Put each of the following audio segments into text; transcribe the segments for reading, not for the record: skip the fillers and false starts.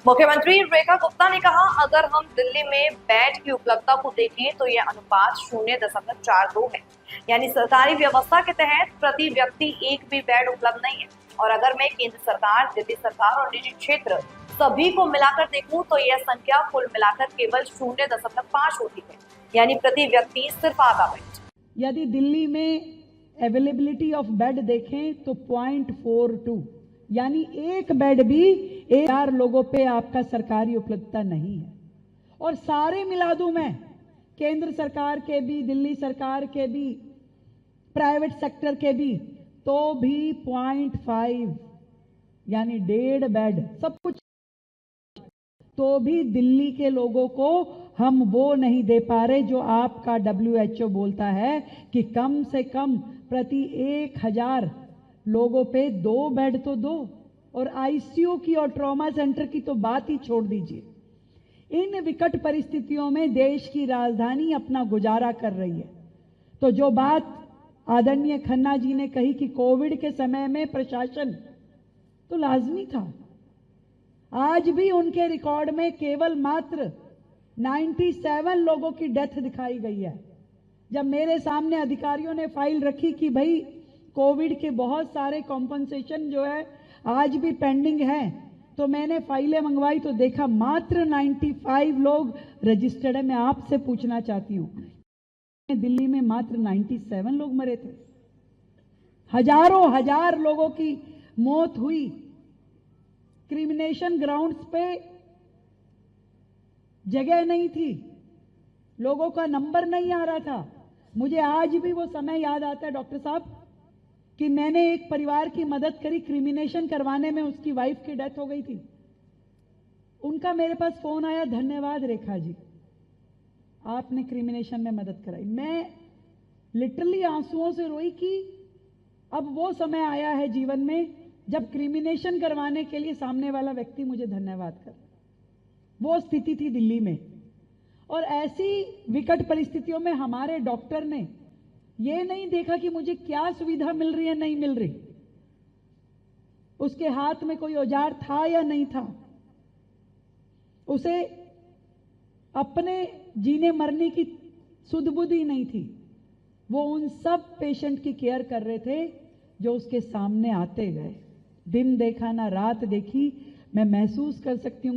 मुख्यमंत्री रेखा गुप्ता ने कहा, अगर हम दिल्ली में बेड की उपलब्धता को देखें तो यह अनुपात 0.42 है, यानी सरकारी व्यवस्था के तहत प्रति व्यक्ति एक भी बेड उपलब्ध नहीं है। और अगर मैं केंद्र सरकार, दिल्ली सरकार और निजी क्षेत्र सभी को मिलाकर देखूं तो यह संख्या कुल मिलाकर केवल 0.5 होती है, यानी प्रति व्यक्ति सिर्फ आधा बेड। यदि दिल्ली में अवेलेबिलिटी ऑफ बेड देखें तो 0.42, यानी एक बेड भी 1,000 लोगों पे आपका सरकारी उपलब्धता नहीं है। और सारे मिला दूं मैं, केंद्र सरकार के भी, दिल्ली सरकार के भी, प्राइवेट सेक्टर के भी, तो भी 0.5 यानी 1.5 बेड सब कुछ, तो भी दिल्ली के लोगों को हम वो नहीं दे पा रहे जो आपका WHO बोलता है कि कम से कम प्रति 1,000 लोगों पे 2 बेड तो दो। और आईसीयू की और ट्रॉमा सेंटर की तो बात ही छोड़ दीजिए। इन विकट परिस्थितियों में देश की राजधानी अपना गुजारा कर रही है। तो जो बात आदरणीय खन्ना जी ने कही कि कोविड के समय में प्रशासन तो लाजमी था, आज भी उनके रिकॉर्ड में केवल मात्र 97 लोगों की डेथ दिखाई गई है। जब मेरे सामने अधिकारियों ने फाइल रखी कि भाई कोविड के बहुत सारे कॉम्पनसेशन जो है आज भी पेंडिंग है, तो मैंने फाइलें मंगवाई तो देखा मात्र 95 लोग रजिस्टर्ड है। मैं आपसे पूछना चाहती हूं, दिल्ली में मात्र 97 लोग मरे थे, हजारों हजार लोगों की मौत हुई। क्रिमिनेशन ग्राउंड्स पे जगह नहीं थी, लोगों का नंबर नहीं आ रहा था। मुझे आज भी वो समय याद आता है डॉक्टर साहब कि मैंने एक परिवार की मदद करी, क्रिमिनेशन करवाने में उसकी वाइफ की डेथ हो गई थी। उनका मेरे पास फोन आया, धन्यवाद रेखा जी, आपने क्रिमिनेशन में मदद कराई। मैं लिटरली आंसुओं से रोई कि अब वो समय आया है जीवन में जब क्रिमिनेशन करवाने के लिए सामने वाला व्यक्ति मुझे धन्यवाद कर। वो स्थिति थी दिल्ली में। और ऐसी विकट परिस्थितियों में हमारे डॉक्टर ने ये नहीं देखा कि मुझे क्या सुविधा मिल रही है, नहीं मिल रही, उसके हाथ में कोई औजार था या नहीं था, उसे अपने जीने मरने की सुध बुध ही नहीं थी। वो उन सब पेशेंट की केयर कर रहे थे जो उसके सामने आते गए। दिन देखा ना रात देखी। मैं महसूस कर सकती हूँ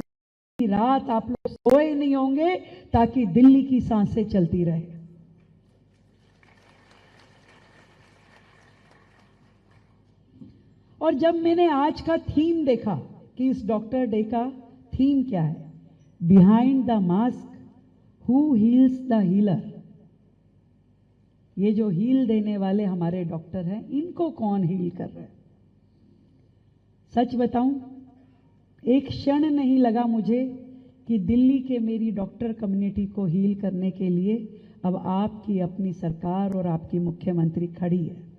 कि रात आप लोग सोए नहीं होंगे ताकि दिल्ली की सांसें चलती रहे। और जब मैंने आज का थीम देखा कि इस डॉक्टर डे का थीम क्या है, behind the mask who heels the healer, ये जो हील देने वाले हमारे डॉक्टर हैं, इनको कौन हील कर रहा है? सच बताऊं, एक क्षण नहीं लगा मुझे कि दिल्ली के मेरी डॉक्टर कम्युनिटी को हील करने के लिए अब आपकी अपनी सरकार और आपकी मुख्यमंत्री खड़ी है।